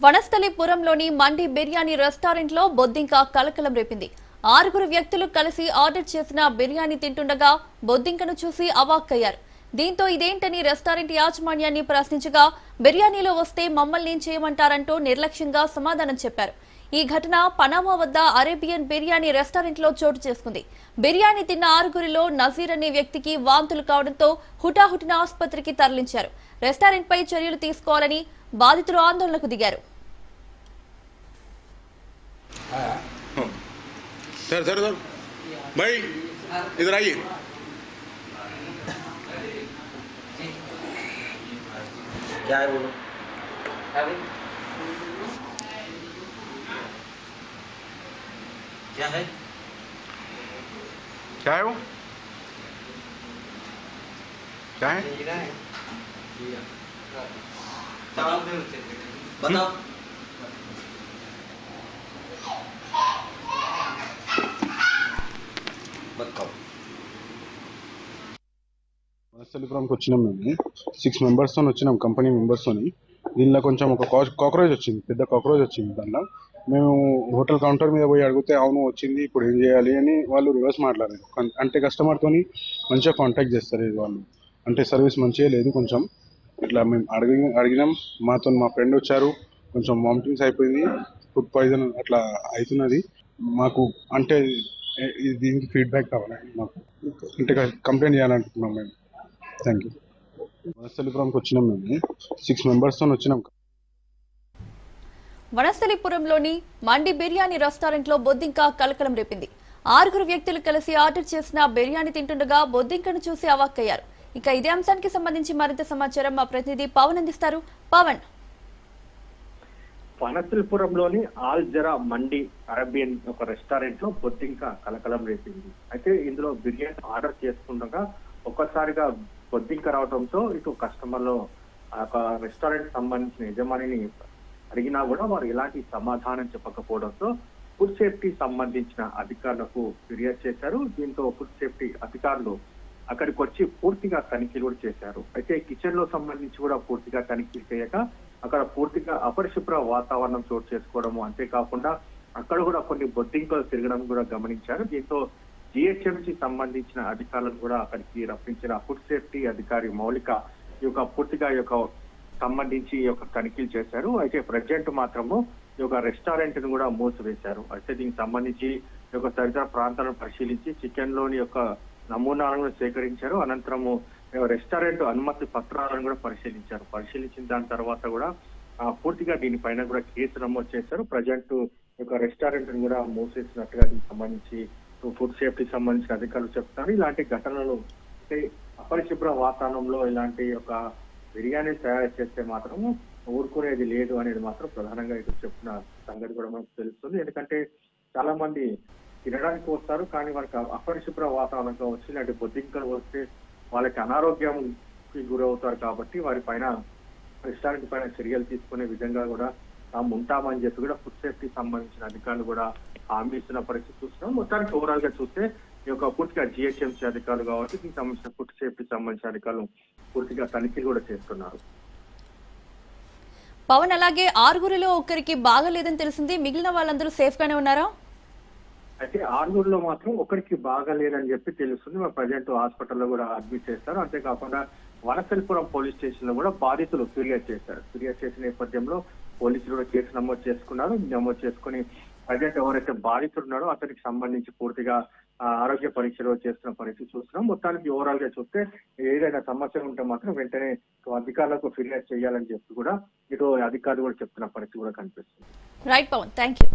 వనస్థలిపురంలోని మండి బిర్యానీ రెస్టారెంట్లో బొద్దింక కలకలం రేపింది. 6 వ్యక్తులు కలిసి ఆర్డర్ చేసిన బిర్యానీ తింటుండగా బొద్దింకను చూసి అవాక్కయ్యారు. దీంతో ఇదేంటని రెస్టారెంట్ యాజమాన్యాన్ని ప్రశ్నించగా బిర్యానీలో వస్తే మమ్మల్ని చేయమంటారంటూ నిర్లక్ష్యంగా సమాధానం చెప్పారు. ఈ ఘటన పనామా వద్ద అరేబియన్ బిర్యానీ రెస్టారెంట్లో చోటు చేసుకుంది. బిర్యానీ తిన్న 6 నజీర్ అనే వ్యక్తికి వాంతులు కావడంతో హుటాహుటిన ఆసుపత్రికి తరలించారు. రెస్టారెంట్పై చర్యలు తీసుకోవాలని బాధితులు ఆందోళనకు దిగారు. सर सर सर भाई इधर आइए। क्या है बोलो। क्या है क्या है वो क्या है बताओ। వనస్థలిపురంకి వచ్చినాం. మేము 6 మెంబర్స్తో వచ్చినాం, కంపెనీ మెంబర్స్తోని. దీనిలో కొంచెం ఒక కాక్రోచ్ వచ్చింది, పెద్ద కాక్రోచ్ వచ్చింది. దాంట్లో మేము హోటల్ కౌంటర్ మీద పోయి అడిగితే అవును వచ్చింది, ఇప్పుడు ఏం చేయాలి అని వాళ్ళు రివర్స్ మాట్లాడారు. అంటే కస్టమర్తోని మంచిగా కాంటాక్ట్ చేస్తారు వాళ్ళు, అంటే సర్వీస్ మంచిగా లేదు. కొంచెం ఇట్లా మేము అడిగినాం. మా ఫ్రెండ్ వచ్చారు, కొంచెం వామిటింగ్స్ అయిపోయింది, ఫుడ్ పాయిజన్ అట్లా అవుతున్నది. మాకు అంటే దీనికి ఫీడ్బ్యాక్ కావాలి, మాకు అంటే కంప్లైంట్ చేయాలనుకుంటున్నాం మేము. Thank you. వనస్థలిపురంకి వచ్చినాం. మేము 6 మెంబర్స్తో వచ్చినాం. వనస్థలిపురంలోని మండి బిర్యానీ రెస్టారెంట్లో బొద్దింక కలకలం రేపింది. 6 వ్యక్తులు కలిసి ఆర్డర్ చేసిన బిర్యానీ తింటుండగా బొద్దింకను చూసి అవాక్కయ్యారు. ఇక ఇదే అంశానికి సంబంధించి మరింత సమాచారం మా ప్రతినిధి పవన్ అందిస్తారు. పవన్. వనస్థలిపురంలోని ఆల్ జరా మండి అరేబియన్ ఒక రెస్టారెంట్ లో బొద్దింక కలకలం రేపింది. అయితే ఇందులో బిర్యానీ ఆర్డర్ చేసుకుండగా ఒక్కసారిగా బొద్దింక రావడంతో ఇటు కస్టమర్లు ఒక రెస్టారెంట్ సంబంధించిన యజమానిని అడిగినా కూడా వారు ఎలాంటి సమాధానం చెప్పకపోవడంతో ఫుడ్ సేఫ్టీ సంబంధించిన అధికారులకు ఫిర్యాదు చేశారు. దీంతో ఫుడ్ సేఫ్టీ అధికారులు అక్కడికి వచ్చి పూర్తిగా తనిఖీలు కూడా చేశారు. అయితే కిచెన్ లో సంబంధించి కూడా పూర్తిగా తనిఖీలు చేయక అక్కడ పూర్తిగా అపరిశుభ్ర వాతావరణం చోటు చేసుకోవడము, అంతేకాకుండా అక్కడ కూడా కొన్ని బొద్దింకలు తిరగడం కూడా గమనించారు. దీంతో జిహెచ్ఎంసీ సంబంధించిన అధికారులను కూడా అక్కడికి రప్పించిన ఫుడ్ సేఫ్టీ అధికారి మౌలిక ఈ యొక్క పూర్తిగా ఈ యొక్క సంబంధించి ఈ యొక్క తనిఖీలు చేశారు. అయితే ప్రజెంట్ మాత్రము ఈ యొక్క రెస్టారెంట్ ను కూడా మూసివేశారు. అయితే దీనికి సంబంధించి ఈ యొక్క తదితర ప్రాంతాలను పరిశీలించి చికెన్ లోని యొక్క నమూనాలను సేకరించారు. అనంతరము రెస్టారెంట్ అనుమతి పత్రాలను కూడా పరిశీలించారు. పరిశీలించిన దాని తర్వాత కూడా పూర్తిగా దీనిపైన కూడా కేసు నమోదు చేశారు. ప్రజెంట్ యొక్క రెస్టారెంట్ ను కూడా మూసేసినట్టుగా దీనికి సంబంధించి ఫుడ్ సేఫ్టీ సంబంధించిన అధికారులు చెప్తున్నారు. ఇలాంటి ఘటనలు అంటే అపరిశుభ్ర వాతావరణంలో ఇలాంటి ఒక బిర్యానీ తయారు చేస్తే మాత్రం ఊరుకునేది లేదు అనేది మాత్రం ప్రధానంగా ఇటు చెప్తున్న సంగతి కూడా మనకు తెలుస్తుంది. ఎందుకంటే చాలా మంది తినడానికి వస్తారు, కానీ వాళ్ళకి అపరిశుభ్ర వాతావరణంగా వచ్చి ఇలాంటి బొద్దింకలు వస్తే వాళ్ళకి అనారోగ్యంకి గురవుతారు. కాబట్టి వారి పైన రెస్టారెంట్ పైన చర్యలు తీసుకునే విధంగా కూడా తాము ఉంటామని చెప్పి కూడా ఫుడ్ సేఫ్టీ సంబంధించిన అధికారులు కూడా హామీ ఇస్తున్న పరిస్థితి చూస్తున్నాం. మొత్తానికి ఓవరాల్ గా చూస్తే ఈ యొక్క పూర్తిగా జిహెచ్ఎంసీ అధికారులు కావచ్చు, దీనికి సంబంధించిన ఫుడ్ సేఫ్టీ సంబంధించిన అధికారులు పూర్తిగా తనిఖీలు కూడా చేస్తున్నారు. పవన్, అలాగే 6 ఒకరికి బాగాలేదని తెలిసింది, మిగిలిన వాళ్ళందరూ సేఫ్ గానే ఉన్నారా? అయితే 6 మాత్రం ఒకరికి బాగాలేదని చెప్పి తెలుస్తుంది. మా ప్రజెంట్ హాస్పిటల్లో కూడా అడ్మిట్ చేస్తారు. అంతేకాకుండా వనస్థలిపురం పోలీస్ స్టేషన్ లో కూడా బాధితులు ఫిర్యాదు చేశారు. ఫిర్యాదు చేసిన నేపథ్యంలో పోలీసులు కూడా కేసు నమోదు చేసుకున్నారు. నమోదు చేసుకుని ప్రజెంట్ ఎవరైతే బాధితులు ఉన్నారో అతనికి సంబంధించి పూర్తిగా ఆరోగ్య పరీక్షలు చేస్తున్న పరిస్థితి చూస్తున్నాం. మొత్తానికి ఓవరాల్ గా చూస్తే ఏదైనా సమస్య ఉంటే మాత్రం వెంటనే అధికారులకు ఫిర్యాదు చేయాలని చెప్పి కూడా ఇటు అధికారులు కూడా చెప్తున్న పరిస్థితి కూడా కనిపిస్తుంది. Right Pawan, thank you.